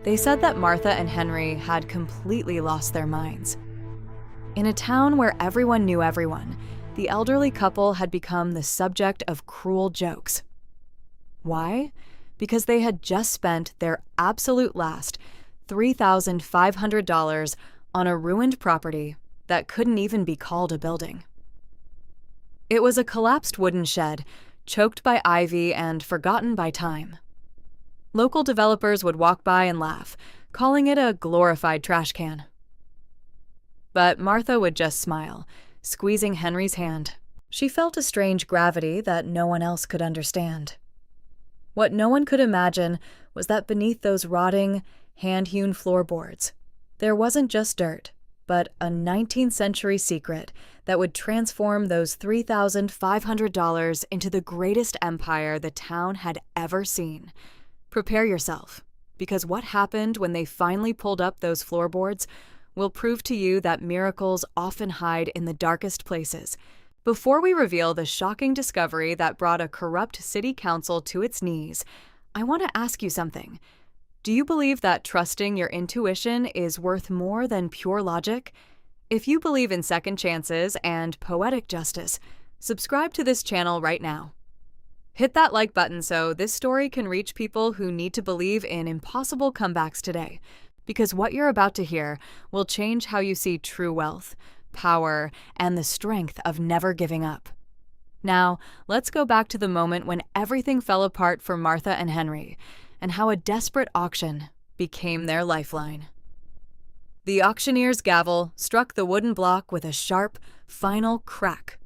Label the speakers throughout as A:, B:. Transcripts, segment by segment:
A: They said that Martha and Henry had completely lost their minds. In a town where everyone knew everyone, the elderly couple had become the subject of cruel jokes. Why? Because they had just spent their absolute last $3,500 on a ruined property that couldn't even be called a building. It was a collapsed wooden shed, choked by ivy and forgotten by time. Local developers would walk by and laugh, calling it a glorified trash can. But Martha would just smile, squeezing Henry's hand. She felt a strange gravity that no one else could understand. What no one could imagine was that beneath those rotting, hand-hewn floorboards, there wasn't just dirt, but a 19th century secret that would transform those $3,500 into the greatest empire the town had ever seen. Prepare yourself, because what happened when they finally pulled up those floorboards will prove to you that miracles often hide in the darkest places. Before we reveal the shocking discovery that brought a corrupt city council to its knees, I want to ask you something. Do you believe that trusting your intuition is worth more than pure logic? If you believe in second chances and poetic justice, subscribe to this channel right now. Hit that like button so this story can reach people who need to believe in impossible comebacks today, because what you're about to hear will change how you see true wealth, power, and the strength of never giving up. Now, let's go back to the moment when everything fell apart for Martha and Henry, and how a desperate auction became their lifeline. The auctioneer's gavel struck the wooden block with a sharp, final crack.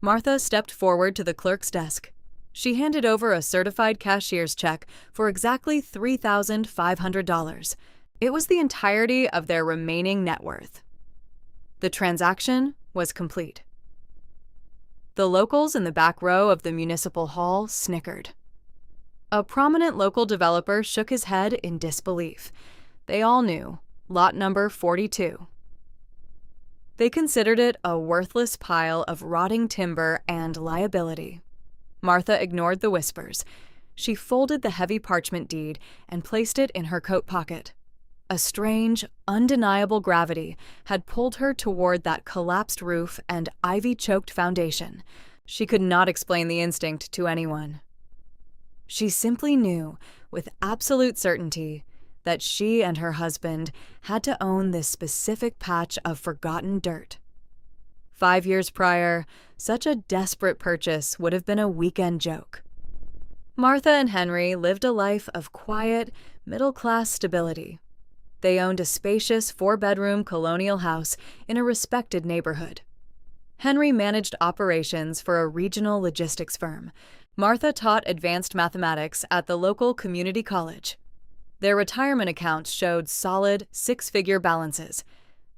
A: Martha stepped forward to the clerk's desk. She handed over a certified cashier's check for exactly $3,500. It was the entirety of their remaining net worth. The transaction was complete. The locals in the back row of the municipal hall snickered. A prominent local developer shook his head in disbelief. They all knew, lot number 42. They considered it a worthless pile of rotting timber and liability. Martha ignored the whispers. She folded the heavy parchment deed and placed it in her coat pocket. A strange, undeniable gravity had pulled her toward that collapsed roof and ivy-choked foundation. She could not explain the instinct to anyone. She simply knew, with absolute certainty, that she and her husband had to own this specific patch of forgotten dirt. 5 years prior, such a desperate purchase would have been a weekend joke. Martha and Henry lived a life of quiet, middle-class stability. They owned a spacious 4-bedroom colonial house in a respected neighborhood. Henry managed operations for a regional logistics firm. Martha taught advanced mathematics at the local community college. Their retirement accounts showed solid 6-figure balances.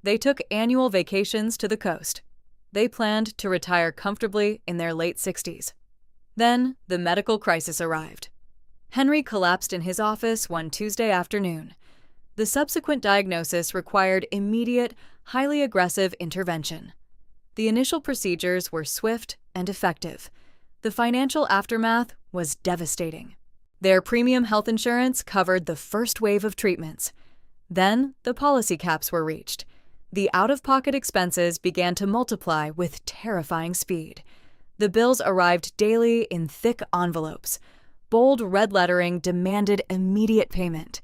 A: They took annual vacations to the coast. They planned to retire comfortably in their late 60s. Then, the medical crisis arrived. Henry collapsed in his office one Tuesday afternoon. The subsequent diagnosis required immediate, highly aggressive intervention. The initial procedures were swift and effective. The financial aftermath was devastating. Their premium health insurance covered the first wave of treatments. Then, the policy caps were reached. The out-of-pocket expenses began to multiply with terrifying speed. The bills arrived daily in thick envelopes. Bold red lettering demanded immediate payment.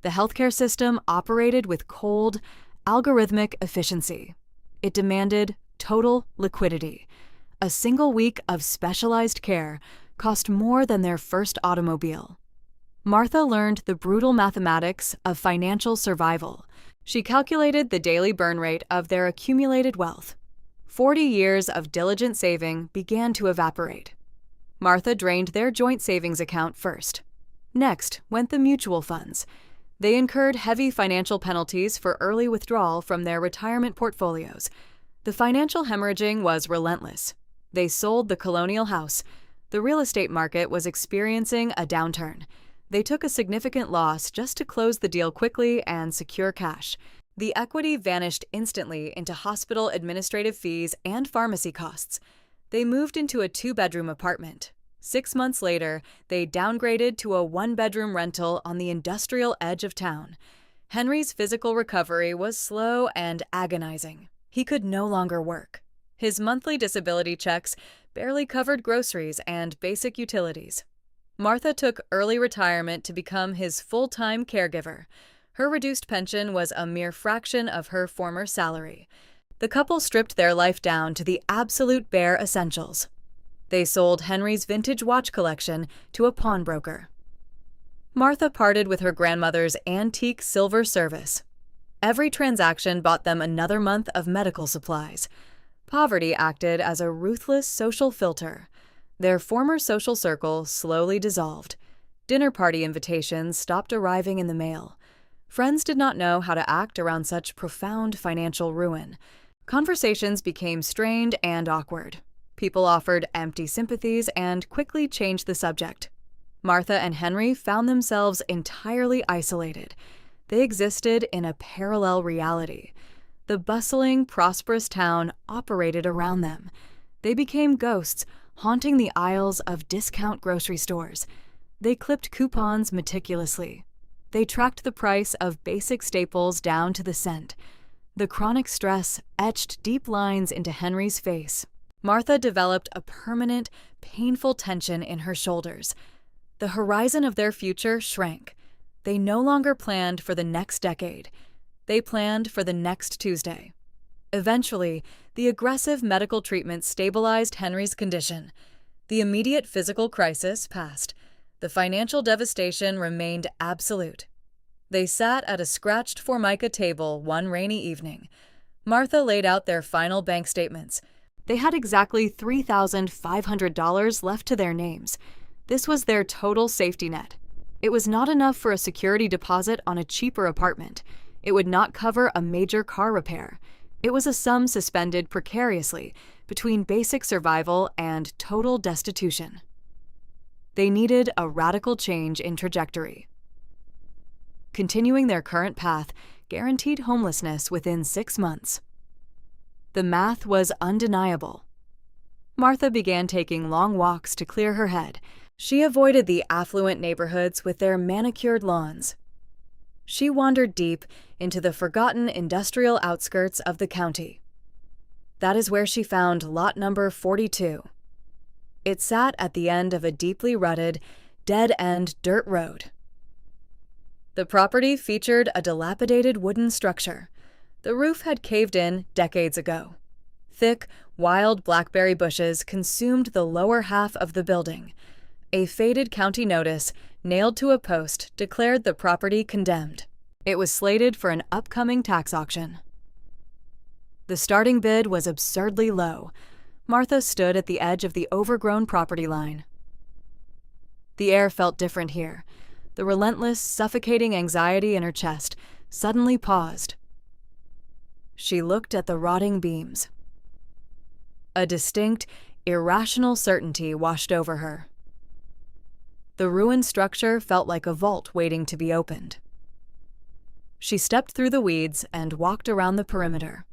A: The healthcare system operated with cold, algorithmic efficiency. It demanded total liquidity. A single week of specialized care cost more than their first automobile. Martha learned the brutal mathematics of financial survival. She calculated the daily burn rate of their accumulated wealth. 40 years of diligent saving began to evaporate. Martha drained their joint savings account first. Next went the mutual funds. They incurred heavy financial penalties for early withdrawal from their retirement portfolios. The financial hemorrhaging was relentless. They sold the colonial house. The real estate market was experiencing a downturn. They took a significant loss just to close the deal quickly and secure cash. The equity vanished instantly into hospital administrative fees and pharmacy costs. They moved into a 2-bedroom apartment. 6 months later, they downgraded to a one-bedroom rental on the industrial edge of town. Henry's physical recovery was slow and agonizing. He could no longer work. His monthly disability checks barely covered groceries and basic utilities. Martha took early retirement to become his full-time caregiver. Her reduced pension was a mere fraction of her former salary. The couple stripped their life down to the absolute bare essentials. They sold Henry's vintage watch collection to a pawnbroker. Martha parted with her grandmother's antique silver service. Every transaction bought them another month of medical supplies. Poverty acted as a ruthless social filter. Their former social circle slowly dissolved. Dinner party invitations stopped arriving in the mail. Friends did not know how to act around such profound financial ruin. Conversations became strained and awkward. People offered empty sympathies and quickly changed the subject. Martha and Henry found themselves entirely isolated. They existed in a parallel reality. The bustling, prosperous town operated around them. They became ghosts, haunting the aisles of discount grocery stores. They clipped coupons meticulously. They tracked the price of basic staples down to the cent. The chronic stress etched deep lines into Henry's face. Martha developed a permanent, painful tension in her shoulders. The horizon of their future shrank. They no longer planned for the next decade. They planned for the next Tuesday. Eventually, the aggressive medical treatment stabilized Henry's condition. The immediate physical crisis passed. The financial devastation remained absolute. They sat at a scratched formica table one rainy evening. Martha laid out their final bank statements. They had exactly $3,500 left to their names. This was their total safety net. It was not enough for a security deposit on a cheaper apartment. It would not cover a major car repair. It was a sum suspended precariously between basic survival and total destitution. They needed a radical change in trajectory. Continuing their current path guaranteed homelessness within 6 months. The math was undeniable. Martha began taking long walks to clear her head. She avoided the affluent neighborhoods with their manicured lawns. She wandered deep into the forgotten industrial outskirts of the county. That is where she found lot number 42. It sat at the end of a deeply rutted, dead-end dirt road. The property featured a dilapidated wooden structure. The roof had caved in decades ago. Thick, wild blackberry bushes consumed the lower half of the building. A faded county notice, nailed to a post, declared the property condemned. It was slated for an upcoming tax auction. The starting bid was absurdly low. Martha stood at the edge of the overgrown property line. The air felt different here. The relentless, suffocating anxiety in her chest suddenly paused. She looked at the rotting beams. A distinct, irrational certainty washed over her. The ruined structure felt like a vault waiting to be opened. She stepped through the weeds and walked around the perimeter.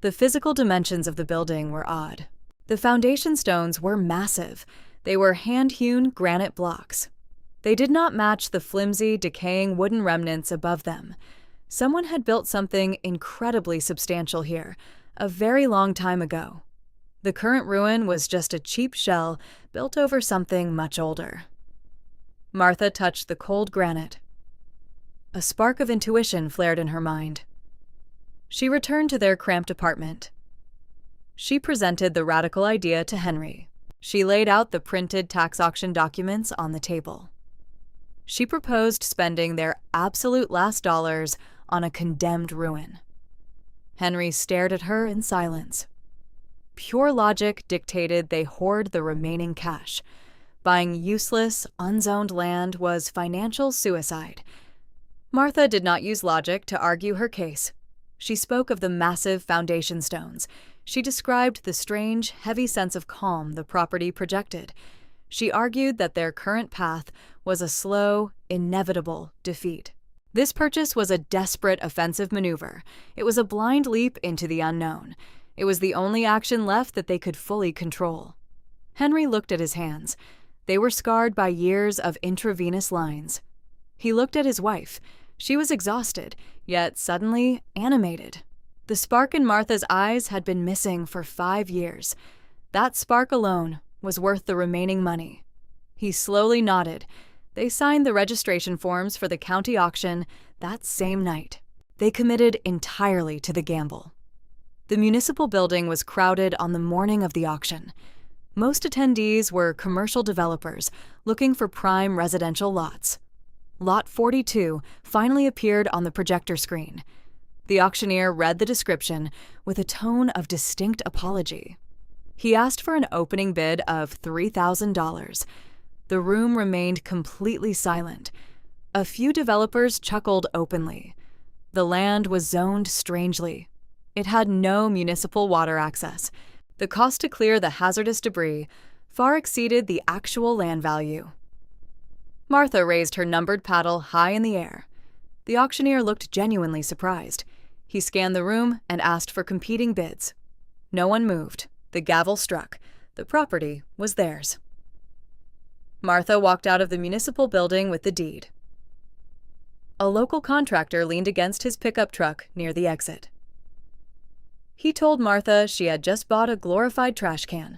A: The physical dimensions of the building were odd. The foundation stones were massive. They were hand-hewn granite blocks. They did not match the flimsy, decaying wooden remnants above them. Someone had built something incredibly substantial here, a very long time ago. The current ruin was just a cheap shell built over something much older. Martha touched the cold granite. A spark of intuition flared in her mind. She returned to their cramped apartment. She presented the radical idea to Henry. She laid out the printed tax auction documents on the table. She proposed spending their absolute last dollars on a condemned ruin. Henry stared at her in silence. Pure logic dictated they hoard the remaining cash. Buying useless, unzoned land was financial suicide. Martha did not use logic to argue her case. She spoke of the massive foundation stones. She described the strange, heavy sense of calm the property projected. She argued that their current path was a slow, inevitable defeat. This purchase was a desperate offensive maneuver. It was a blind leap into the unknown. It was the only action left that they could fully control. Henry looked at his hands. They were scarred by years of intravenous lines. He looked at his wife. She was exhausted, yet suddenly animated. The spark in Martha's eyes had been missing for 5 years. That spark alone was worth the remaining money. He slowly nodded. They signed the registration forms for the county auction that same night. They committed entirely to the gamble. The municipal building was crowded on the morning of the auction. Most attendees were commercial developers looking for prime residential lots. Lot 42 finally appeared on the projector screen. The auctioneer read the description with a tone of distinct apology. He asked for an opening bid of $3,000. The room remained completely silent. A few developers chuckled openly. The land was zoned strangely. It had no municipal water access. The cost to clear the hazardous debris far exceeded the actual land value. Martha raised her numbered paddle high in the air. The auctioneer looked genuinely surprised. He scanned the room and asked for competing bids. No one moved. The gavel struck. The property was theirs. Martha walked out of the municipal building with the deed. A local contractor leaned against his pickup truck near the exit. He told Martha she had just bought a glorified trash can.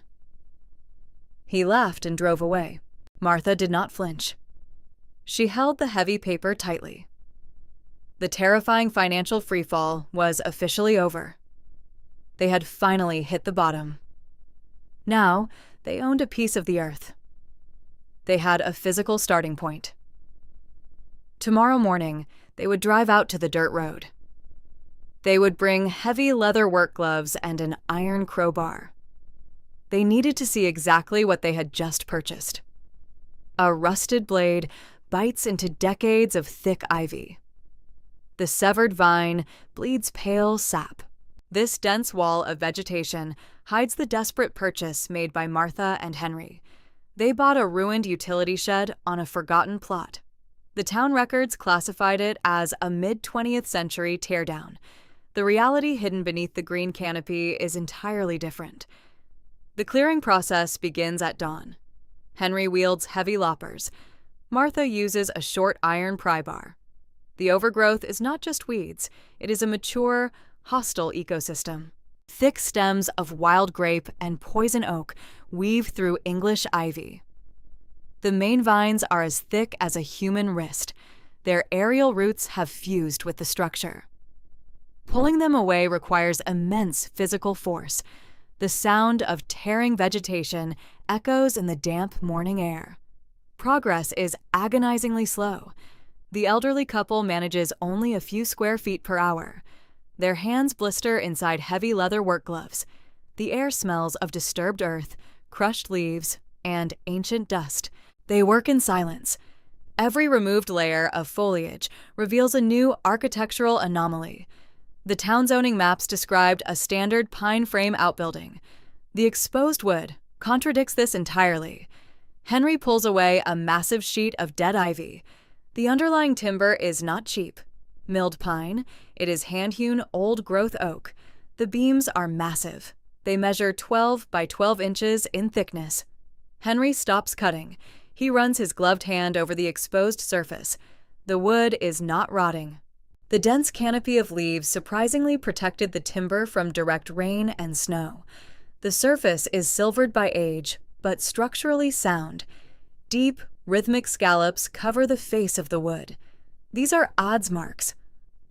A: He laughed and drove away. Martha did not flinch. She held the heavy paper tightly. The terrifying financial freefall was officially over. They had finally hit the bottom. Now, they owned a piece of the earth. They had a physical starting point. Tomorrow morning, they would drive out to the dirt road. They would bring heavy leather work gloves and an iron crowbar. They needed to see exactly what they had just purchased. A rusted blade bites into decades of thick ivy. The severed vine bleeds pale sap. This dense wall of vegetation hides the desperate purchase made by Martha and Henry. They bought a ruined utility shed on a forgotten plot. The town records classified it as a mid-20th century teardown. The reality hidden beneath the green canopy is entirely different. The clearing process begins at dawn. Henry wields heavy loppers. Martha uses a short iron pry bar. The overgrowth is not just weeds, it is a mature, hostile ecosystem. Thick stems of wild grape and poison oak weave through English ivy. The main vines are as thick as a human wrist. Their aerial roots have fused with the structure. Pulling them away requires immense physical force. The sound of tearing vegetation echoes in the damp morning air. Progress is agonizingly slow. The elderly couple manages only a few square feet per hour. Their hands blister inside heavy leather work gloves. The air smells of disturbed earth, crushed leaves, and ancient dust. They work in silence. Every removed layer of foliage reveals a new architectural anomaly. The town zoning maps described a standard pine frame outbuilding. The exposed wood contradicts this entirely. Henry pulls away a massive sheet of dead ivy. The underlying timber is not cheap. Milled pine, it is hand-hewn old-growth oak. The beams are massive. They measure 12 by 12 inches in thickness. Henry stops cutting. He runs his gloved hand over the exposed surface. The wood is not rotting. The dense canopy of leaves surprisingly protected the timber from direct rain and snow. The surface is silvered by age, but structurally sound. Deep, rhythmic scallops cover the face of the wood. These are odds marks.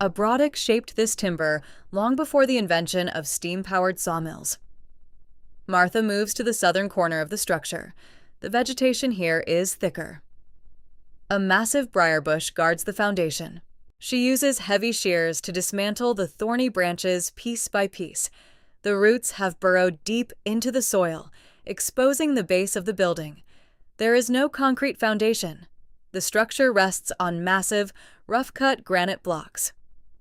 A: A Broddick shaped this timber long before the invention of steam-powered sawmills. Martha moves to the southern corner of the structure. The vegetation here is thicker. A massive briar bush guards the foundation. She uses heavy shears to dismantle the thorny branches piece by piece. The roots have burrowed deep into the soil, exposing the base of the building. There is no concrete foundation. The structure rests on massive, rough-cut granite blocks.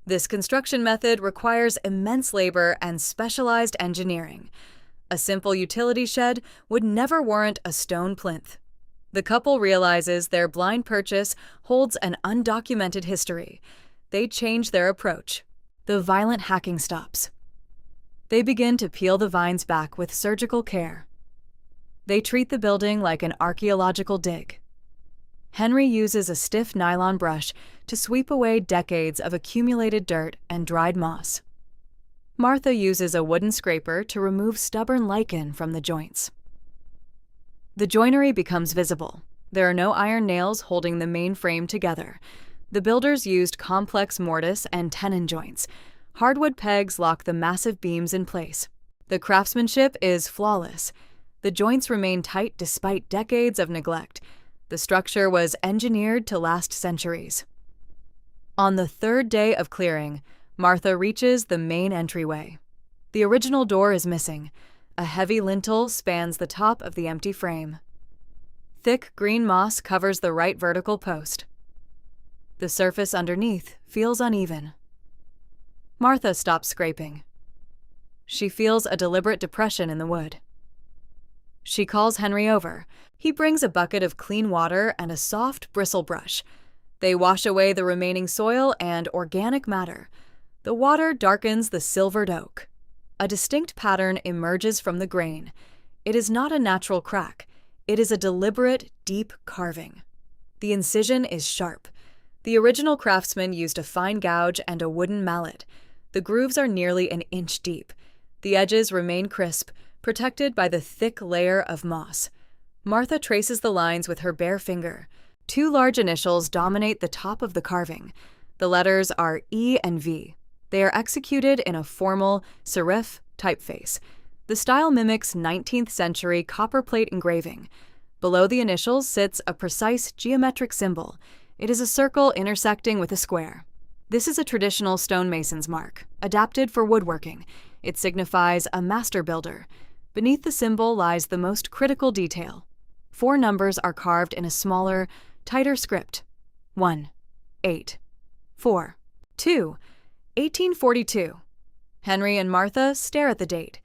A: This construction method requires immense labor and specialized engineering. A simple utility shed would never warrant a stone plinth. The couple realizes their blind purchase holds an undocumented history. They change their approach. The violent hacking stops. They begin to peel the vines back with surgical care. They treat the building like an archaeological dig. Henry uses a stiff nylon brush to sweep away decades of accumulated dirt and dried moss. Martha uses a wooden scraper to remove stubborn lichen from the joints. The joinery becomes visible. There are no iron nails holding the main frame together. The builders used complex mortise and tenon joints. Hardwood pegs lock the massive beams in place. The craftsmanship is flawless. The joints remain tight despite decades of neglect. The structure was engineered to last centuries. On the third day of clearing, Martha reaches the main entryway. The original door is missing. A heavy lintel spans the top of the empty frame. Thick green moss covers the right vertical post. The surface underneath feels uneven. Martha stops scraping. She feels a deliberate depression in the wood. She calls Henry over. He brings a bucket of clean water and a soft bristle brush. They wash away the remaining soil and organic matter. The water darkens the silvered oak. A distinct pattern emerges from the grain. It is not a natural crack. It is a deliberate, deep carving. The incision is sharp. The original craftsman used a fine gouge and a wooden mallet. The grooves are nearly an inch deep. The edges remain crisp, protected by the thick layer of moss. Martha traces the lines with her bare finger. Two large initials dominate the top of the carving. The letters are E and V. They are executed in a formal, serif typeface. The style mimics 19th century copperplate engraving. Below the initials sits a precise geometric symbol. It is a circle intersecting with a square. This is a traditional stonemason's mark, adapted for woodworking. It signifies a master builder. Beneath the symbol lies the most critical detail. 4 numbers are carved in a smaller, tighter script. 1, 8, 4, 2, 1842. Henry and Martha stare at the date.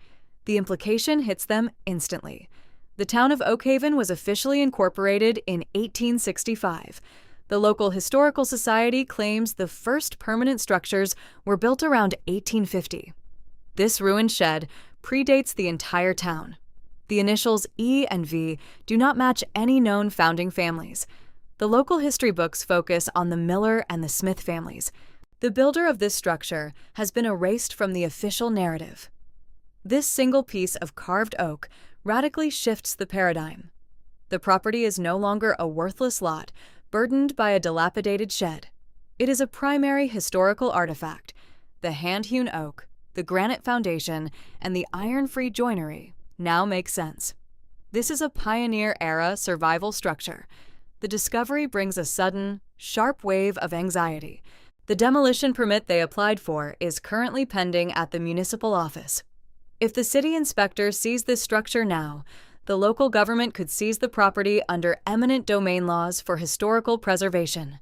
A: The implication hits them instantly. The town of Oakhaven was officially incorporated in 1865. The local historical society claims the first permanent structures were built around 1850. This ruined shed predates the entire town. The initials E and V do not match any known founding families. The local history books focus on the Miller and the Smith families. The builder of this structure has been erased from the official narrative. This single piece of carved oak radically shifts the paradigm. The property is no longer a worthless lot, burdened by a dilapidated shed. It is a primary historical artifact. The hand-hewn oak, the granite foundation, and the iron-free joinery now make sense. This is a pioneer-era survival structure. The discovery brings a sudden, sharp wave of anxiety. The demolition permit they applied for is currently pending at the municipal office. If the city inspector sees this structure now, the local government could seize the property under eminent domain laws for historical preservation.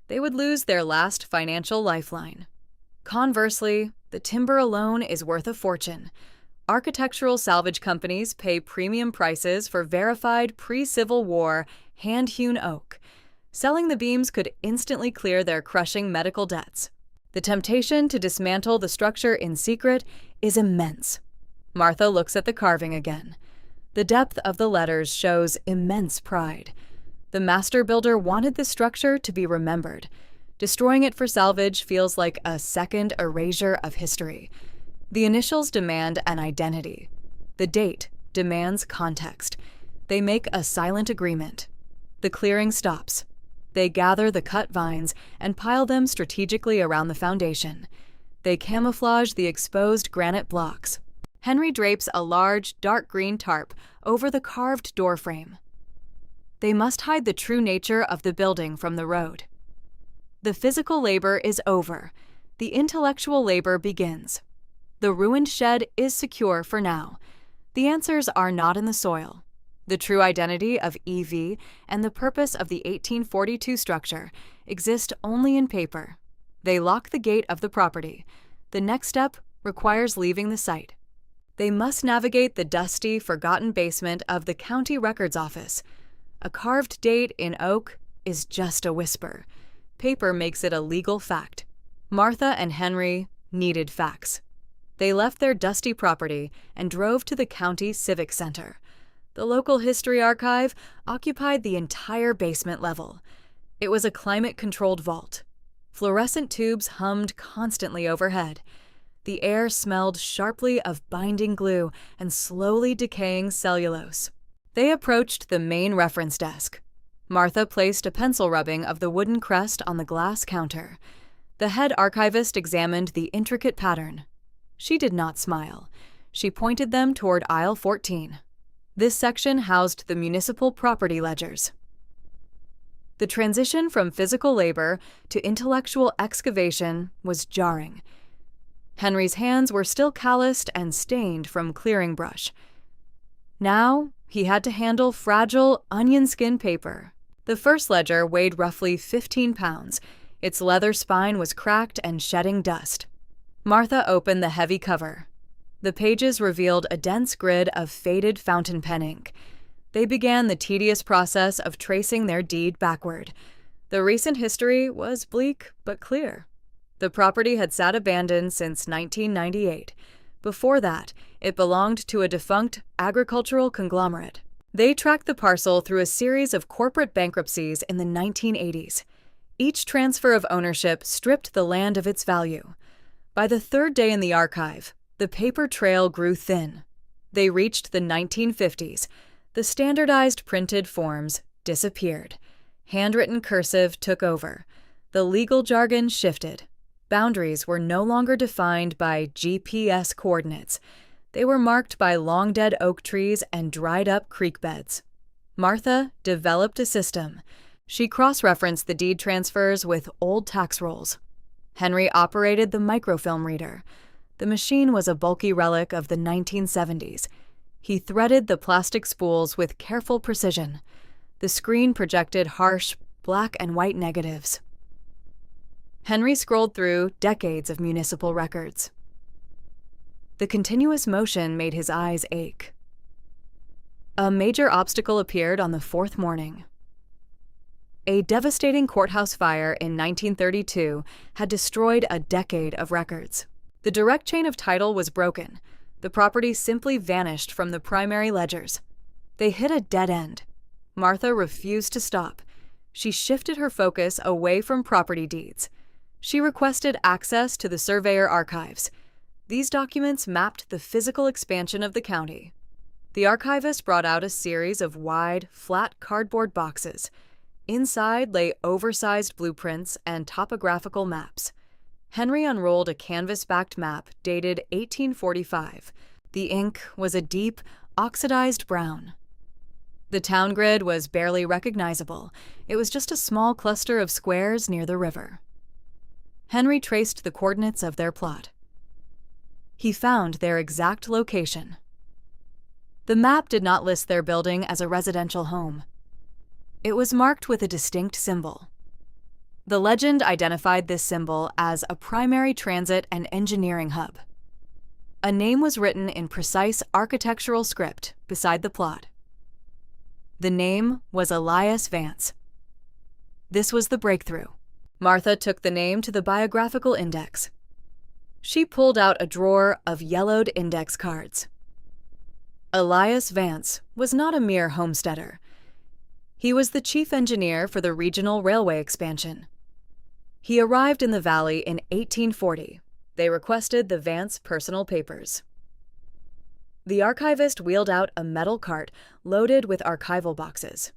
A: They would lose their last financial lifeline. Conversely, the timber alone is worth a fortune. Architectural salvage companies pay premium prices for verified pre-Civil War hand-hewn oak. Selling the beams could instantly clear their crushing medical debts. The temptation to dismantle the structure in secret is immense. Martha looks at the carving again. The depth of the letters shows immense pride. The master builder wanted the structure to be remembered. Destroying it for salvage feels like a second erasure of history. The initials demand an identity. The date demands context. They make a silent agreement. The clearing stops. They gather the cut vines and pile them strategically around the foundation. They camouflage the exposed granite blocks. Henry drapes a large, dark green tarp over the carved doorframe. They must hide the true nature of the building from the road. The physical labor is over. The intellectual labor begins. The ruined shed is secure for now. The answers are not in the soil. The true identity of EV and the purpose of the 1842 structure exist only in paper. They lock the gate of the property. The next step requires leaving the site. They must navigate the dusty, forgotten basement of the county records office. A carved date in oak is just a whisper. Paper makes it a legal fact. Martha and Henry needed facts. They left their dusty property and drove to the county civic center. The local history archive occupied the entire basement level. It was a climate-controlled vault. Fluorescent tubes hummed constantly overhead. The air smelled sharply of binding glue and slowly decaying cellulose. They approached the main reference desk. Martha placed a pencil rubbing of the wooden crest on the glass counter. The head archivist examined the intricate pattern. She did not smile. She pointed them toward aisle 14. This section housed the municipal property ledgers. The transition from physical labor to intellectual excavation was jarring. Henry's hands were still calloused and stained from clearing brush. Now, he had to handle fragile, onion skin paper. The first ledger weighed roughly 15 pounds. Its leather spine was cracked and shedding dust. Martha opened the heavy cover. The pages revealed a dense grid of faded fountain pen ink. They began the tedious process of tracing their deed backward. The recent history was bleak but clear. The property had sat abandoned since 1998. Before that, it belonged to a defunct agricultural conglomerate. They tracked the parcel through a series of corporate bankruptcies in the 1980s. Each transfer of ownership stripped the land of its value. By the third day in the archive, the paper trail grew thin. They reached the 1950s. The standardized printed forms disappeared. Handwritten cursive took over. The legal jargon shifted. Boundaries were no longer defined by GPS coordinates. They were marked by long-dead oak trees and dried-up creek beds. Martha developed a system. She cross-referenced the deed transfers with old tax rolls. Henry operated the microfilm reader. The machine was a bulky relic of the 1970s. He threaded the plastic spools with careful precision. The screen projected harsh, black and white negatives. Henry scrolled through decades of municipal records. The continuous motion made his eyes ache. A major obstacle appeared on the fourth morning. A devastating courthouse fire in 1932 had destroyed a decade of records. The direct chain of title was broken. The property simply vanished from the primary ledgers. They hit a dead end. Martha refused to stop. She shifted her focus away from property deeds. She requested access to the surveyor archives. These documents mapped the physical expansion of the county. The archivist brought out a series of wide, flat cardboard boxes. Inside lay oversized blueprints and topographical maps. Henry unrolled a canvas-backed map dated 1845. The ink was a deep, oxidized brown. The town grid was barely recognizable. It was just a small cluster of squares near the river. Henry traced the coordinates of their plot. He found their exact location. The map did not list their building as a residential home. It was marked with a distinct symbol. The legend identified this symbol as a primary transit and engineering hub. A name was written in precise architectural script beside the plot. The name was Elias Vance. This was the breakthrough. Martha took the name to the biographical index. She pulled out a drawer of yellowed index cards. Elias Vance was not a mere homesteader. He was the chief engineer for the regional railway expansion. He arrived in the valley in 1840. They requested the Vance personal papers. The archivist wheeled out a metal cart loaded with archival boxes.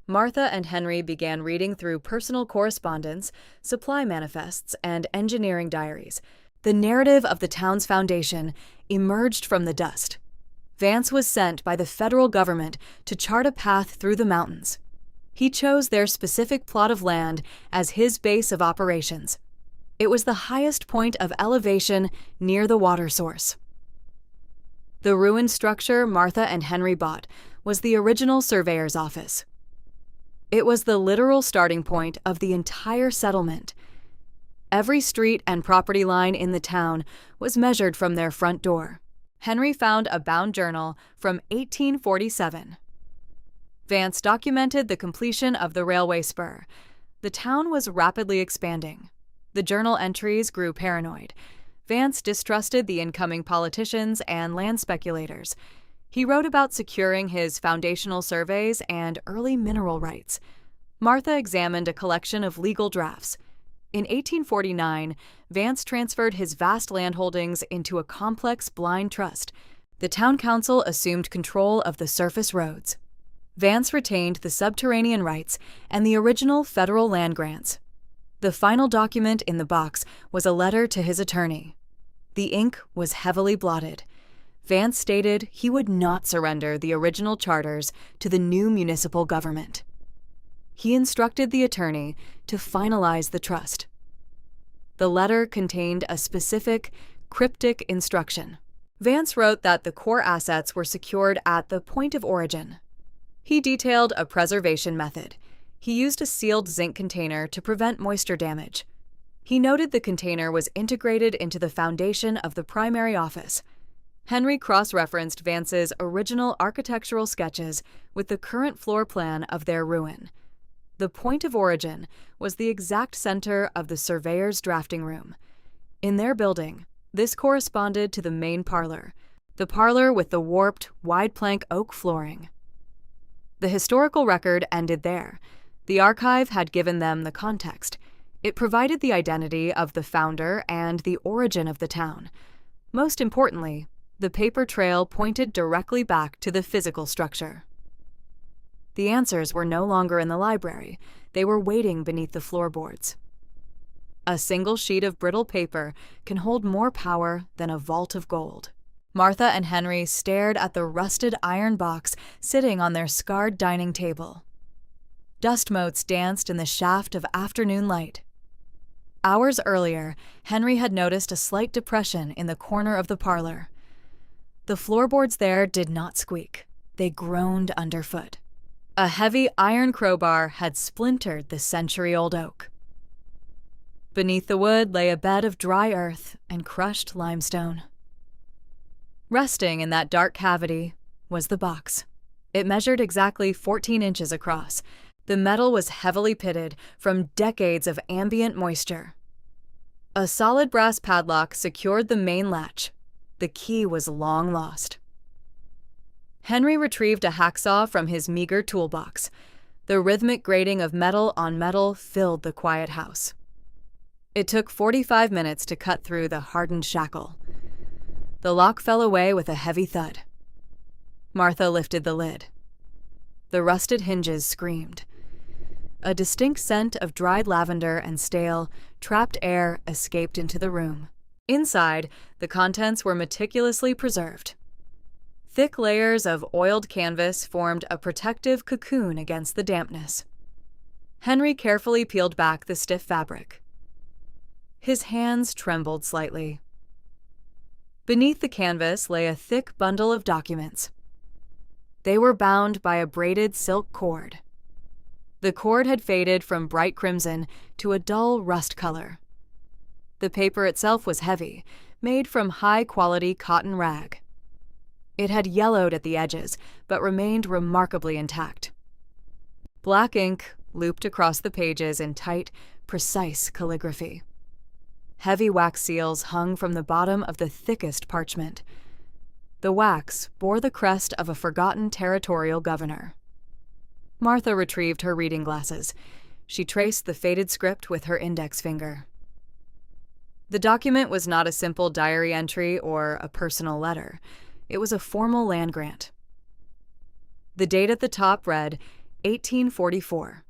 A: Martha and Henry began reading through personal correspondence, supply manifests, and engineering diaries. The narrative of the town's foundation emerged from the dust. Vance was sent by the federal government to chart a path through the mountains. He chose their specific plot of land as his base of operations. It was the highest point of elevation near the water source. The ruined structure Martha and Henry bought was the original surveyor's office. It was the literal starting point of the entire settlement. Every street and property line in the town was measured from their front door. Henry found a bound journal from 1847. Vance documented the completion of the railway spur. The town was rapidly expanding. The journal entries grew paranoid. Vance distrusted the incoming politicians and land speculators. He wrote about securing his foundational surveys and early mineral rights. Martha examined a collection of legal drafts. In 1849, Vance transferred his vast landholdings into a complex blind trust. The town council assumed control of the surface roads. Vance retained the subterranean rights and the original federal land grants. The final document in the box was a letter to his attorney. The ink was heavily blotted. Vance stated he would not surrender the original charters to the new municipal government. He instructed the attorney to finalize the trust. The letter contained a specific, cryptic instruction. Vance wrote that the core assets were secured at the point of origin. He detailed a preservation method. He used a sealed zinc container to prevent moisture damage. He noted the container was integrated into the foundation of the primary office. Henry cross-referenced Vance's original architectural sketches with the current floor plan of their ruin. The point of origin was the exact center of the surveyor's drafting room. In their building, this corresponded to the main parlor, the parlor with the warped, wide-plank oak flooring. The historical record ended there. The archive had given them the context. It provided the identity of the founder and the origin of the town. Most importantly, the paper trail pointed directly back to the physical structure. The answers were no longer in the library. They were waiting beneath the floorboards. A single sheet of brittle paper can hold more power than a vault of gold. Martha and Henry stared at the rusted iron box sitting on their scarred dining table. Dust motes danced in the shaft of afternoon light. Hours earlier, Henry had noticed a slight depression in the corner of the parlor. The floorboards there did not squeak. They groaned underfoot. A heavy iron crowbar had splintered the century-old oak. Beneath the wood lay a bed of dry earth and crushed limestone. Resting in that dark cavity was the box. It measured exactly 14 inches across. The metal was heavily pitted from decades of ambient moisture. A solid brass padlock secured the main latch. The key was long lost. Henry retrieved a hacksaw from his meager toolbox. The rhythmic grating of metal on metal filled the quiet house. It took 45 minutes to cut through the hardened shackle. The lock fell away with a heavy thud. Martha lifted the lid. The rusted hinges screamed. A distinct scent of dried lavender and stale, trapped air escaped into the room. Inside, the contents were meticulously preserved. Thick layers of oiled canvas formed a protective cocoon against the dampness. Henry carefully peeled back the stiff fabric. His hands trembled slightly. Beneath the canvas lay a thick bundle of documents. They were bound by a braided silk cord. The cord had faded from bright crimson to a dull rust color. The paper itself was heavy, made from high-quality cotton rag. It had yellowed at the edges, but remained remarkably intact. Black ink looped across the pages in tight, precise calligraphy. Heavy wax seals hung from the bottom of the thickest parchment. The wax bore the crest of a forgotten territorial governor. Martha retrieved her reading glasses. She traced the faded script with her index finger. The document was not a simple diary entry or a personal letter. It was a formal land grant. The date at the top read 1844.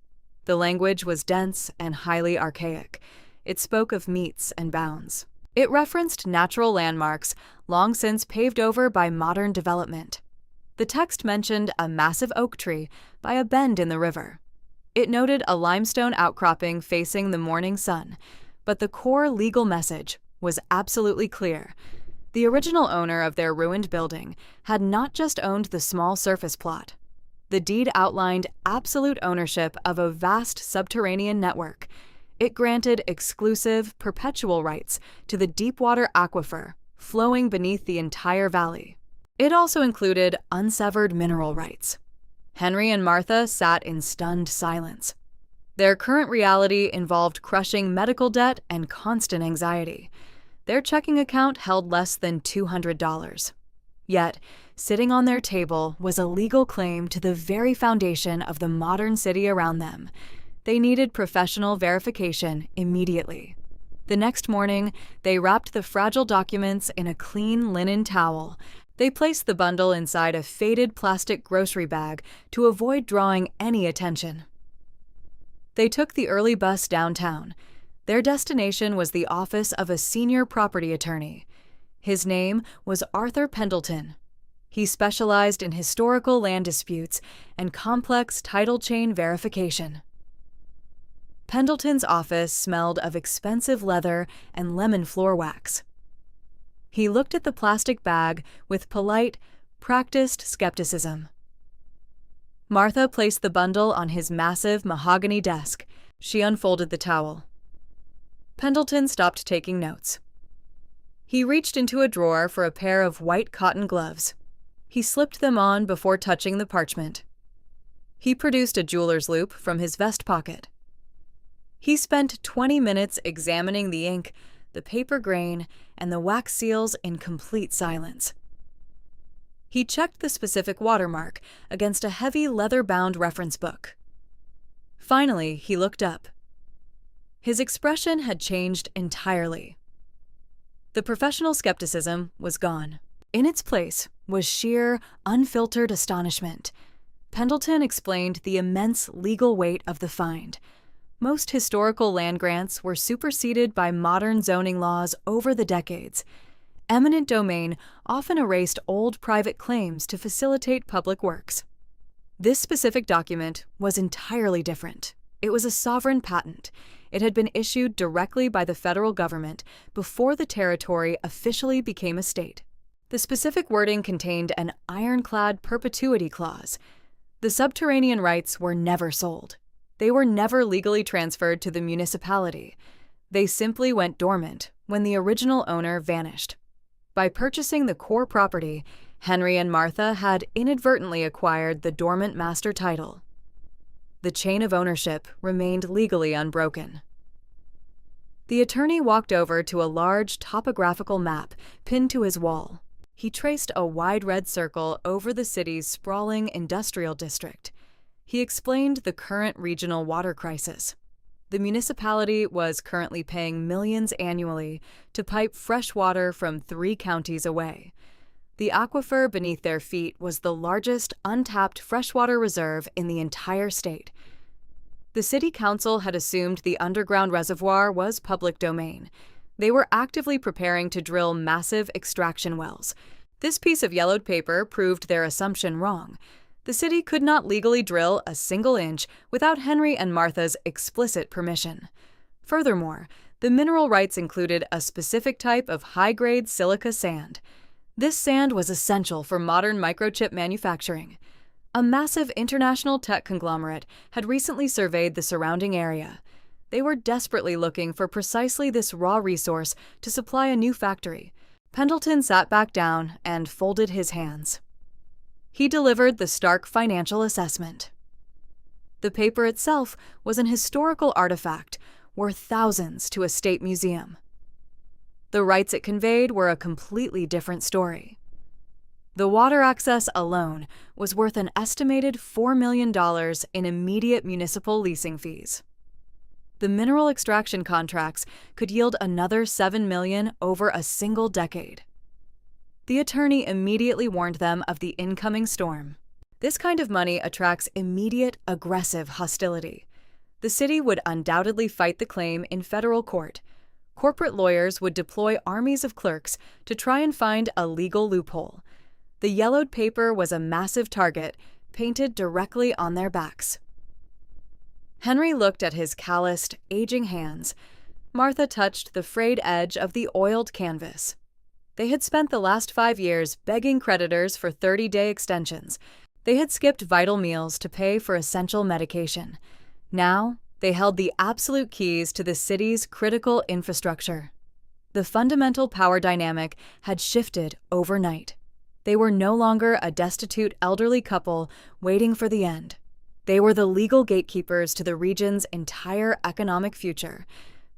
A: The language was dense and highly archaic. It spoke of metes and bounds. It referenced natural landmarks long since paved over by modern development. The text mentioned a massive oak tree by a bend in the river. It noted a limestone outcropping facing the morning sun, but the core legal message was absolutely clear. The original owner of their ruined building had not just owned the small surface plot. The deed outlined absolute ownership of a vast subterranean network. It granted exclusive, perpetual rights to the deep-water aquifer flowing beneath the entire valley. It also included unsevered mineral rights. Henry and Martha sat in stunned silence. Their current reality involved crushing medical debt and constant anxiety. Their checking account held less than $200. Yet, sitting on their table was a legal claim to the very foundation of the modern city around them. They needed professional verification immediately. The next morning, they wrapped the fragile documents in a clean linen towel. They placed the bundle inside a faded plastic grocery bag to avoid drawing any attention. They took the early bus downtown. Their destination was the office of a senior property attorney. His name was Arthur Pendleton. He specialized in historical land disputes and complex title chain verification. Pendleton's office smelled of expensive leather and lemon floor wax. He looked at the plastic bag with polite, practiced skepticism. Martha placed the bundle on his massive mahogany desk. She unfolded the towel. Pendleton stopped taking notes. He reached into a drawer for a pair of white cotton gloves. He slipped them on before touching the parchment. He produced a jeweler's loop from his vest pocket. He spent 20 minutes examining the ink, the paper grain, and the wax seals in complete silence. He checked the specific watermark against a heavy leather-bound reference book. Finally, he looked up. His expression had changed entirely. The professional skepticism was gone. In its place was sheer, unfiltered astonishment. Pendleton explained the immense legal weight of the find. Most historical land grants were superseded by modern zoning laws over the decades. Eminent domain often erased old private claims to facilitate public works. This specific document was entirely different. It was a sovereign patent. It had been issued directly by the federal government before the territory officially became a state. The specific wording contained an ironclad perpetuity clause. The subterranean rights were never sold. They were never legally transferred to the municipality. They simply went dormant when the original owner vanished. By purchasing the core property, Henry and Martha had inadvertently acquired the dormant master title. The chain of ownership remained legally unbroken. The attorney walked over to a large topographical map pinned to his wall. He traced a wide red circle over the city's sprawling industrial district. He explained the current regional water crisis. The municipality was currently paying millions annually to pipe fresh water from 3 counties away. The aquifer beneath their feet was the largest untapped freshwater reserve in the entire state. The city council had assumed the underground reservoir was public domain. They were actively preparing to drill massive extraction wells. This piece of yellowed paper proved their assumption wrong. The city could not legally drill a single inch without Henry and Martha's explicit permission. Furthermore, the mineral rights included a specific type of high-grade silica sand. This sand was essential for modern microchip manufacturing. A massive international tech conglomerate had recently surveyed the surrounding area. They were desperately looking for precisely this raw resource to supply a new factory. Pendleton sat back down and folded his hands. He delivered the stark financial assessment. The paper itself was an historical artifact worth thousands to a state museum. The rights it conveyed were a completely different story. The water access alone was worth an estimated $4 million in immediate municipal leasing fees. The mineral extraction contracts could yield another $7 million over a single decade. The attorney immediately warned them of the incoming storm. This kind of money attracts immediate, aggressive hostility. The city would undoubtedly fight the claim in federal court. Corporate lawyers would deploy armies of clerks to try and find a legal loophole. The yellowed paper was a massive target, painted directly on their backs. Henry looked at his calloused, aging hands. Martha touched the frayed edge of the oiled canvas. They had spent the last 5 years begging creditors for 30-day extensions. They had skipped vital meals to pay for essential medication. Now, they held the absolute keys to the city's critical infrastructure. The fundamental power dynamic had shifted overnight. They were no longer a destitute elderly couple waiting for the end. They were the legal gatekeepers to the region's entire economic future.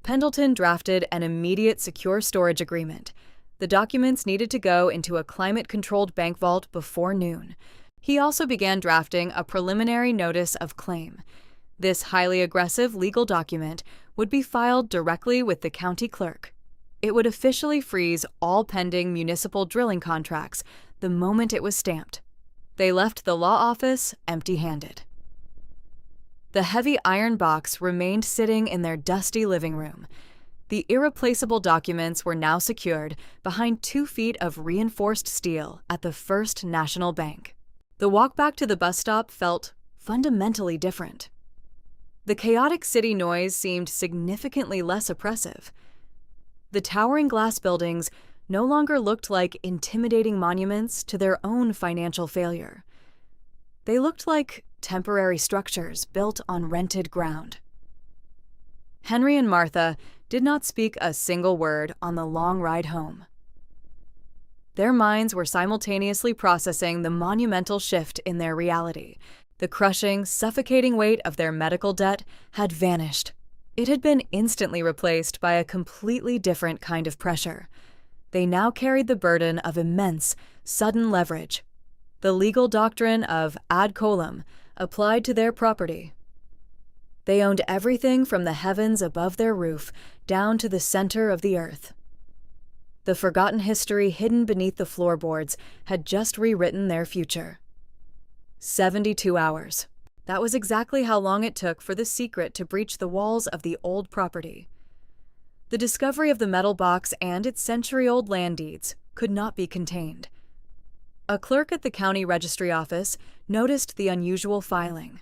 A: Pendleton drafted an immediate secure storage agreement. The documents needed to go into a climate-controlled bank vault before noon. He also began drafting a preliminary notice of claim. This highly aggressive legal document would be filed directly with the county clerk. It would officially freeze all pending municipal drilling contracts the moment it was stamped. They left the law office empty-handed. The heavy iron box remained sitting in their dusty living room. The irreplaceable documents were now secured behind 2 feet of reinforced steel at the First National Bank. The walk back to the bus stop felt fundamentally different. The chaotic city noise seemed significantly less oppressive. The towering glass buildings no longer looked like intimidating monuments to their own financial failure. They looked like temporary structures built on rented ground. Henry and Martha did not speak a single word on the long ride home. Their minds were simultaneously processing the monumental shift in their reality. The crushing, suffocating weight of their medical debt had vanished. It had been instantly replaced by a completely different kind of pressure. They now carried the burden of immense, sudden leverage. The legal doctrine of ad coelum applied to their property. They owned everything from the heavens above their roof down to the center of the earth. The forgotten history hidden beneath the floorboards had just rewritten their future. 72 hours. That was exactly how long it took for the secret to breach the walls of the old property. The discovery of the metal box and its century-old land deeds could not be contained. A clerk at the county registry office noticed the unusual filing.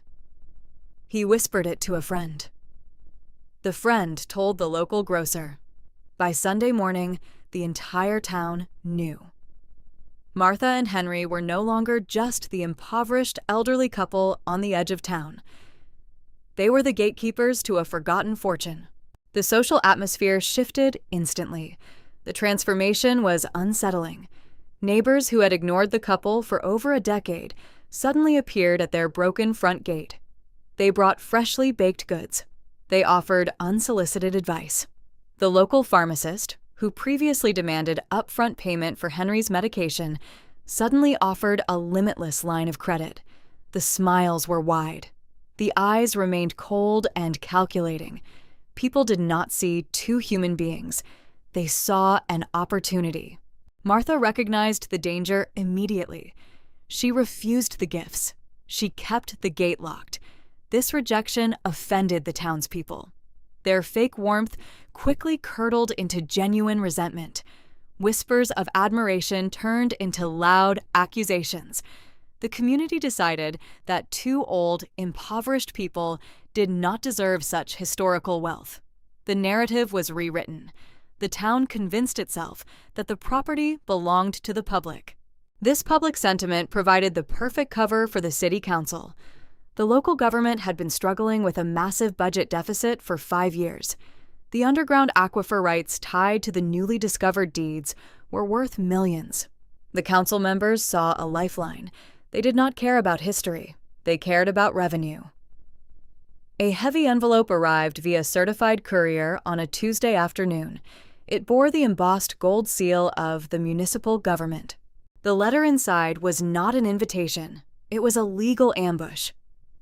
A: He whispered it to a friend. The friend told the local grocer. By Sunday morning, the entire town knew. Martha and Henry were no longer just the impoverished elderly couple on the edge of town. They were the gatekeepers to a forgotten fortune. The social atmosphere shifted instantly. The transformation was unsettling. Neighbors who had ignored the couple for over a decade suddenly appeared at their broken front gate. They brought freshly baked goods. They offered unsolicited advice. The local pharmacist, who previously demanded upfront payment for Henry's medication, suddenly offered a limitless line of credit. The smiles were wide. The eyes remained cold and calculating. People did not see 2 human beings. They saw an opportunity. Martha recognized the danger immediately. She refused the gifts. She kept the gate locked. This rejection offended the townspeople. Their fake warmth quickly curdled into genuine resentment. Whispers of admiration turned into loud accusations. The community decided that 2 old, impoverished people did not deserve such historical wealth. The narrative was rewritten. The town convinced itself that the property belonged to the public. This public sentiment provided the perfect cover for the city council. The local government had been struggling with a massive budget deficit for 5 years. The underground aquifer rights tied to the newly discovered deeds were worth millions. The council members saw a lifeline. They did not care about history. They cared about revenue. A heavy envelope arrived via certified courier on a Tuesday afternoon. It bore the embossed gold seal of the municipal government. The letter inside was not an invitation. It was a legal ambush.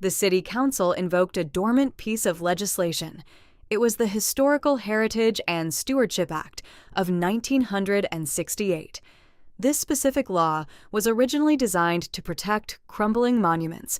A: The city council invoked a dormant piece of legislation. It was the Historical Heritage and Stewardship Act of 1968. This specific law was originally designed to protect crumbling monuments.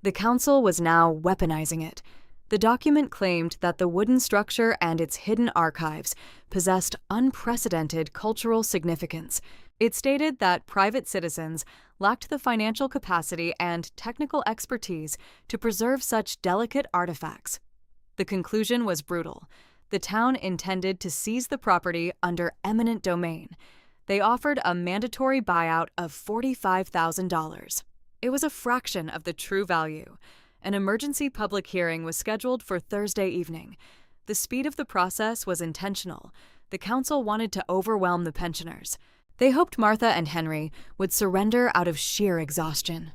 A: The council was now weaponizing it. The document claimed that the wooden structure and its hidden archives possessed unprecedented cultural significance. It stated that private citizens lacked the financial capacity and technical expertise to preserve such delicate artifacts. The conclusion was brutal. The town intended to seize the property under eminent domain. They offered a mandatory buyout of $45,000. It was a fraction of the true value. An emergency public hearing was scheduled for Thursday evening. The speed of the process was intentional. The council wanted to overwhelm the pensioners. They hoped Martha and Henry would surrender out of sheer exhaustion.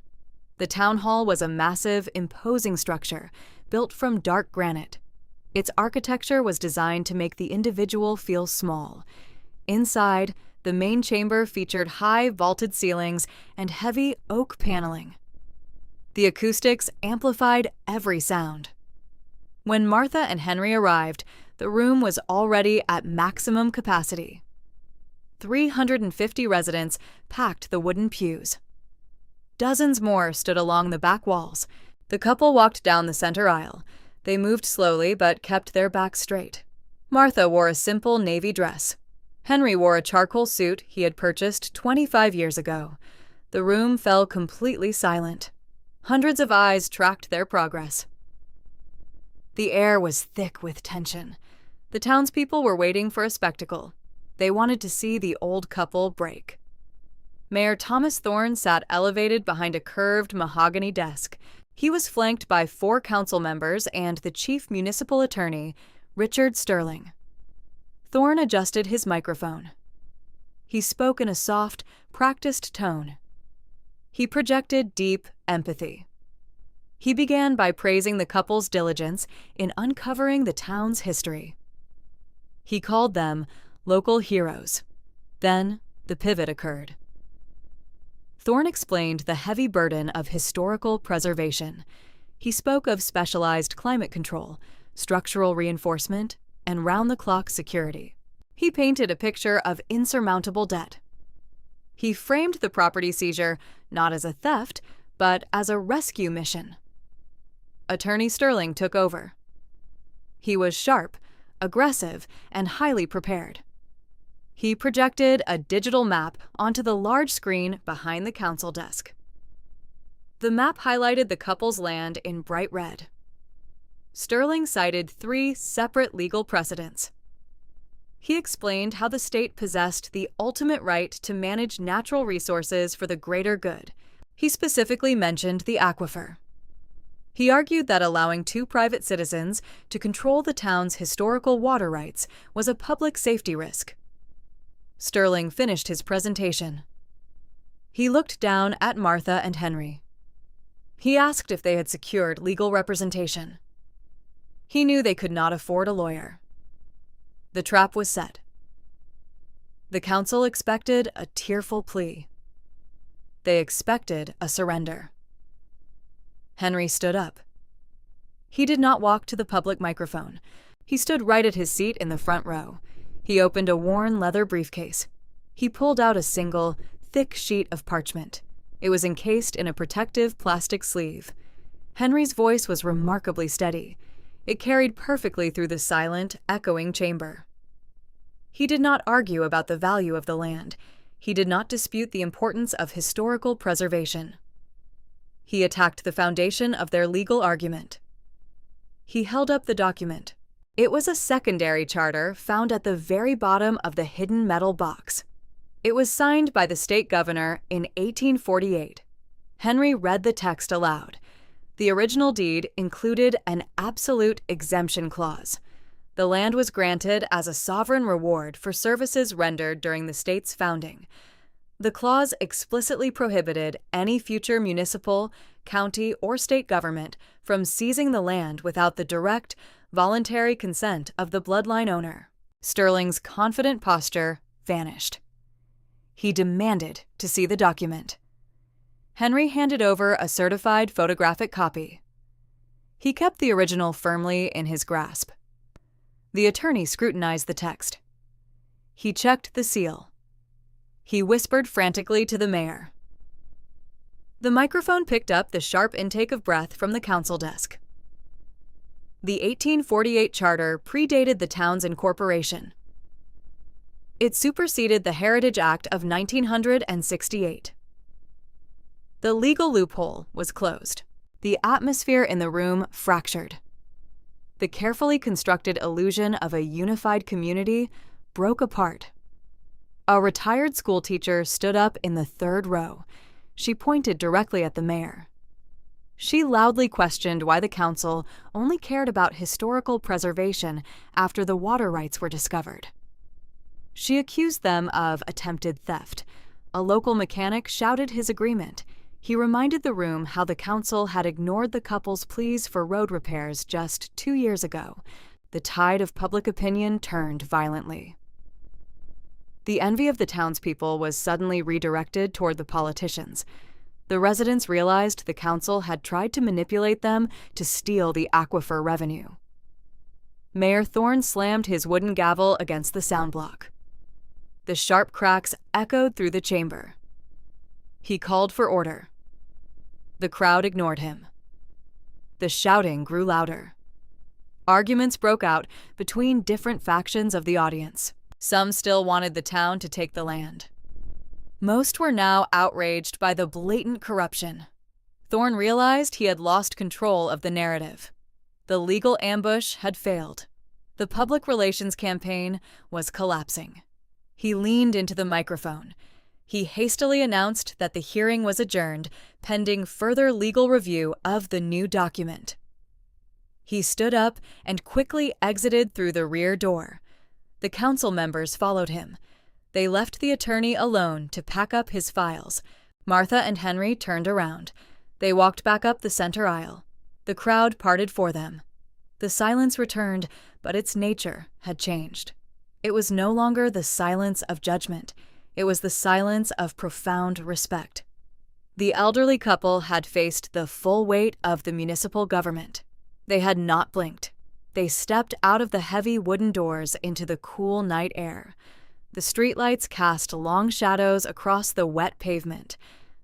A: The town hall was a massive, imposing structure built from dark granite. Its architecture was designed to make the individual feel small. Inside, the The main chamber featured high vaulted ceilings and heavy oak paneling. The acoustics amplified every sound. When Martha and Henry arrived, the room was already at maximum capacity. 350 residents packed the wooden pews. Dozens more stood along the back walls. The couple walked down the center aisle. They moved slowly but kept their backs straight. Martha wore a simple navy dress. Henry wore a charcoal suit he had purchased 25 years ago. The room fell completely silent. Hundreds of eyes tracked their progress. The air was thick with tension. The townspeople were waiting for a spectacle. They wanted to see the old couple break. Mayor Thomas Thorne sat elevated behind a curved mahogany desk. He was flanked by 4 council members and the chief municipal attorney, Richard Sterling. Thorne adjusted his microphone. He spoke in a soft, practiced tone. He projected deep empathy. He began by praising the couple's diligence in uncovering the town's history. He called them local heroes. Then the pivot occurred. Thorne explained the heavy burden of historical preservation. He spoke of specialized climate control, structural reinforcement, and round-the-clock security. He painted a picture of insurmountable debt. He framed the property seizure not as a theft, but as a rescue mission. Attorney Sterling took over. He was sharp, aggressive, and highly prepared. He projected a digital map onto the large screen behind the council desk. The map highlighted the couple's land in bright red. Sterling cited 3 separate legal precedents. He explained how the state possessed the ultimate right to manage natural resources for the greater good. He specifically mentioned the aquifer. He argued that allowing 2 private citizens to control the town's historical water rights was a public safety risk. Sterling finished his presentation. He looked down at Martha and Henry. He asked if they had secured legal representation. He knew they could not afford a lawyer. The trap was set. The council expected a tearful plea. They expected a surrender. Henry stood up. He did not walk to the public microphone. He stood right at his seat in the front row. He opened a worn leather briefcase. He pulled out a single, thick sheet of parchment. It was encased in a protective plastic sleeve. Henry's voice was remarkably steady. It carried perfectly through the silent, echoing chamber. He did not argue about the value of the land. He did not dispute the importance of historical preservation. He attacked the foundation of their legal argument. He held up the document. It was a secondary charter found at the very bottom of the hidden metal box. It was signed by the state governor in 1848. Henry read the text aloud. The original deed included an absolute exemption clause. The land was granted as a sovereign reward for services rendered during the state's founding. The clause explicitly prohibited any future municipal, county, or state government from seizing the land without the direct, voluntary consent of the bloodline owner. Sterling's confident posture vanished. He demanded to see the document. Henry handed over a certified photographic copy. He kept the original firmly in his grasp. The attorney scrutinized the text. He checked the seal. He whispered frantically to the mayor. The microphone picked up the sharp intake of breath from the council desk. The 1848 charter predated the town's incorporation. It superseded the Heritage Act of 1968. The legal loophole was closed. The atmosphere in the room fractured. The carefully constructed illusion of a unified community broke apart. A retired schoolteacher stood up in the third row. She pointed directly at the mayor. She loudly questioned why the council only cared about historical preservation after the water rights were discovered. She accused them of attempted theft. A local mechanic shouted his agreement. He reminded the room how the council had ignored the couple's pleas for road repairs just 2 years ago. The tide of public opinion turned violently. The envy of the townspeople was suddenly redirected toward the politicians. The residents realized the council had tried to manipulate them to steal the aquifer revenue. Mayor Thorne slammed his wooden gavel against the sound block. The sharp cracks echoed through the chamber. He called for order. The crowd ignored him. The shouting grew louder. Arguments broke out between different factions of the audience. Some still wanted the town to take the land. Most were now outraged by the blatant corruption. Thorne realized he had lost control of the narrative. The legal ambush had failed. The public relations campaign was collapsing. He leaned into the microphone. He hastily announced that the hearing was adjourned, pending further legal review of the new document. He stood up and quickly exited through the rear door. The council members followed him. They left the attorney alone to pack up his files. Martha and Henry turned around. They walked back up the center aisle. The crowd parted for them. The silence returned, but its nature had changed. It was no longer the silence of judgment. It was the silence of profound respect. The elderly couple had faced the full weight of the municipal government. They had not blinked. They stepped out of the heavy wooden doors into the cool night air. The streetlights cast long shadows across the wet pavement.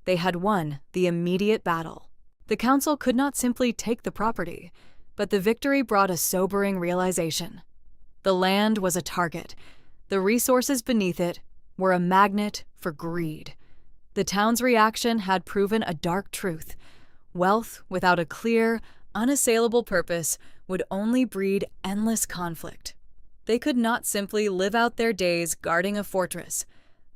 A: They had won the immediate battle. The council could not simply take the property, but the victory brought a sobering realization. The land was a target. The resources beneath it were a magnet for greed. The town's reaction had proven a dark truth. Wealth without a clear, unassailable purpose would only breed endless conflict. They could not simply live out their days guarding a fortress.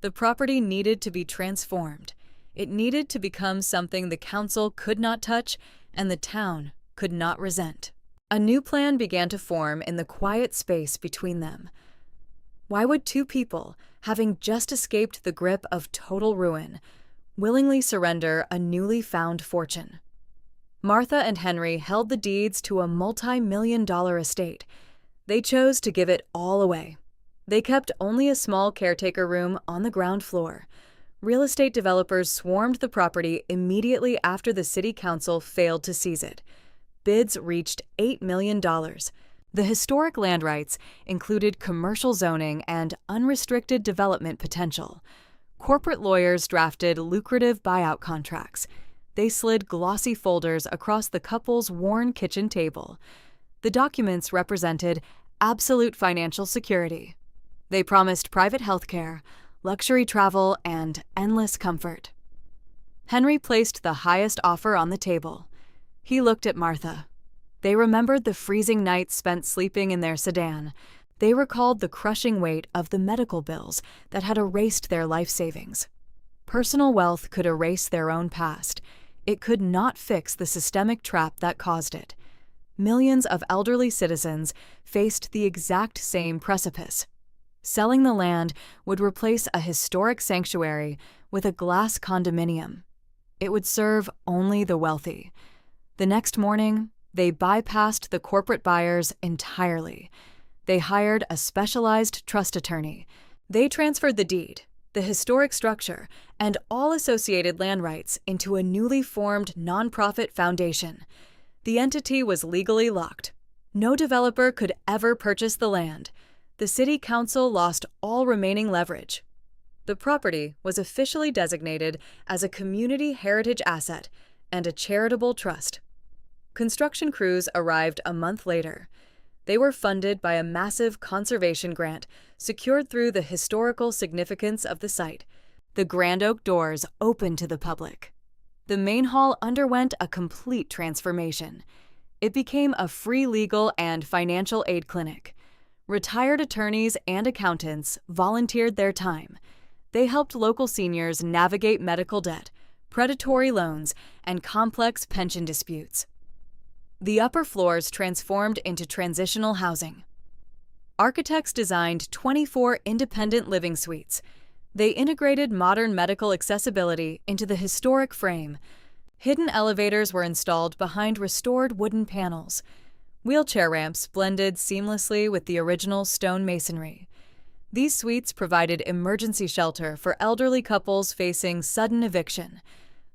A: The property needed to be transformed. It needed to become something the council could not touch and the town could not resent. A new plan began to form in the quiet space between them. Why would two people, having just escaped the grip of total ruin, willingly surrender a newly found fortune? Martha and Henry held the deeds to a multi-million-dollar estate. They chose to give it all away. They kept only a small caretaker room on the ground floor. Real estate developers swarmed the property immediately after the city council failed to seize it. Bids reached $8 million. The historic land rights included commercial zoning and unrestricted development potential. Corporate lawyers drafted lucrative buyout contracts. They slid glossy folders across the couple's worn kitchen table. The documents represented absolute financial security. They promised private health care, luxury travel, and endless comfort. Henry placed the highest offer on the table. He looked at Martha. They remembered the freezing nights spent sleeping in their sedan. They recalled the crushing weight of the medical bills that had erased their life savings. Personal wealth could erase their own past. It could not fix the systemic trap that caused it. Millions of elderly citizens faced the exact same precipice. Selling the land would replace a historic sanctuary with a glass condominium. It would serve only the wealthy. The next morning, they bypassed the corporate buyers entirely. They hired a specialized trust attorney. They transferred the deed, the historic structure, and all associated land rights into a newly formed nonprofit foundation. The entity was legally locked. No developer could ever purchase the land. The city council lost all remaining leverage. The property was officially designated as a community heritage asset and a charitable trust. Construction crews arrived a month later. They were funded by a massive conservation grant secured through the historical significance of the site. The grand oak doors opened to the public. The main hall underwent a complete transformation. It became a free legal and financial aid clinic. Retired attorneys and accountants volunteered their time. They helped local seniors navigate medical debt, predatory loans, and complex pension disputes. The upper floors transformed into transitional housing. Architects designed 24 independent living suites. They integrated modern medical accessibility into the historic frame. Hidden elevators were installed behind restored wooden panels. Wheelchair ramps blended seamlessly with the original stone masonry. These suites provided emergency shelter for elderly couples facing sudden eviction.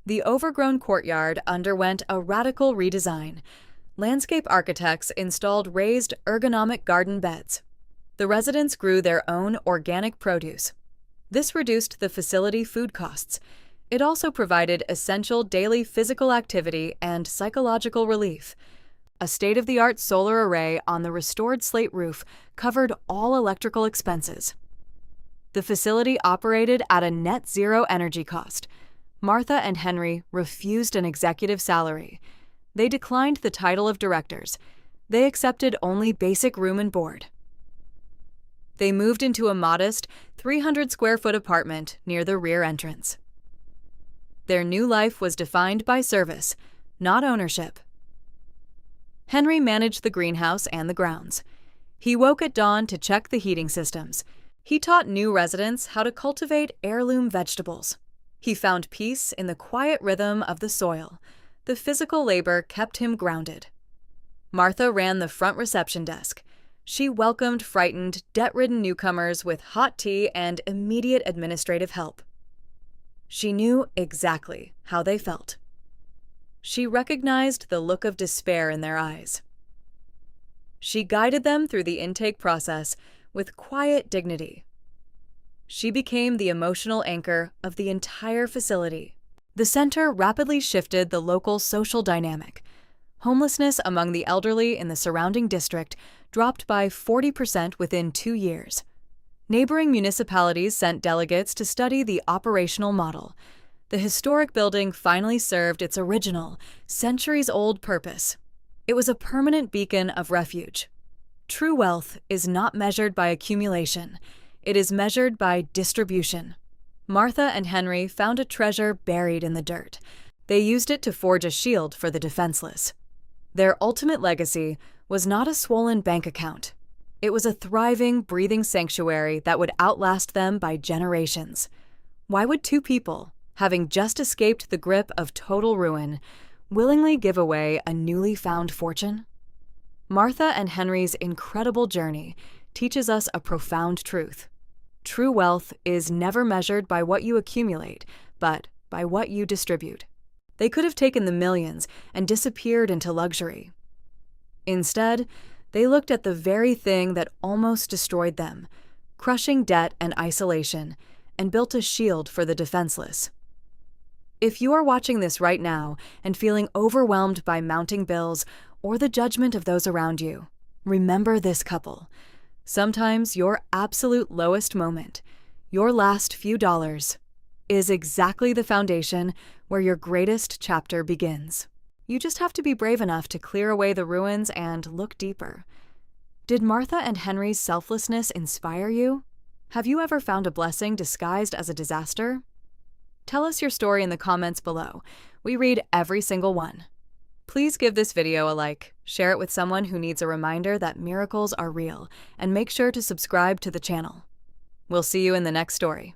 A: The overgrown courtyard underwent a radical redesign. Landscape architects installed raised, ergonomic garden beds. The residents grew their own organic produce. This reduced the facility food costs. It also provided essential daily physical activity and psychological relief. A state-of-the-art solar array on the restored slate roof covered all electrical expenses. The facility operated at a net zero energy cost. Martha and Henry refused an executive salary. They declined the title of directors. They accepted only basic room and board. They moved into a modest 300-square-foot apartment near the rear entrance. Their new life was defined by service, not ownership. Henry managed the greenhouse and the grounds. He woke at dawn to check the heating systems. He taught new residents how to cultivate heirloom vegetables. He found peace in the quiet rhythm of the soil. The physical labor kept him grounded. Martha ran the front reception desk. She welcomed frightened, debt-ridden newcomers with hot tea and immediate administrative help. She knew exactly how they felt. She recognized the look of despair in their eyes. She guided them through the intake process with quiet dignity. She became the emotional anchor of the entire facility. The center rapidly shifted the local social dynamic. Homelessness among the elderly in the surrounding district dropped by 40% within 2 years. Neighboring municipalities sent delegates to study the operational model. The historic building finally served its original, centuries-old purpose. It was a permanent beacon of refuge. True wealth is not measured by accumulation. It is measured by distribution. Martha and Henry found a treasure buried in the dirt. They used it to forge a shield for the defenseless. Their ultimate legacy was not a swollen bank account. It was a thriving, breathing sanctuary that would outlast them by generations. Why would two people, having just escaped the grip of total ruin, willingly give away a newly found fortune? Martha and Henry's incredible journey teaches us a profound truth. True wealth is never measured by what you accumulate, but by what you distribute. They could have taken the millions and disappeared into luxury. Instead, they looked at the very thing that almost destroyed them, crushing debt and isolation, and built a shield for the defenseless. If you are watching this right now and feeling overwhelmed by mounting bills or the judgment of those around you, remember this couple. Sometimes your absolute lowest moment, your last few dollars, is exactly the foundation where your greatest chapter begins. You just have to be brave enough to clear away the ruins and look deeper. Did Martha and Henry's selflessness inspire you? Have you ever found a blessing disguised as a disaster? Tell us your story in the comments below. We read every single one. Please give this video a like, share it with someone who needs a reminder that miracles are real, and make sure to subscribe to the channel. We'll see you in the next story.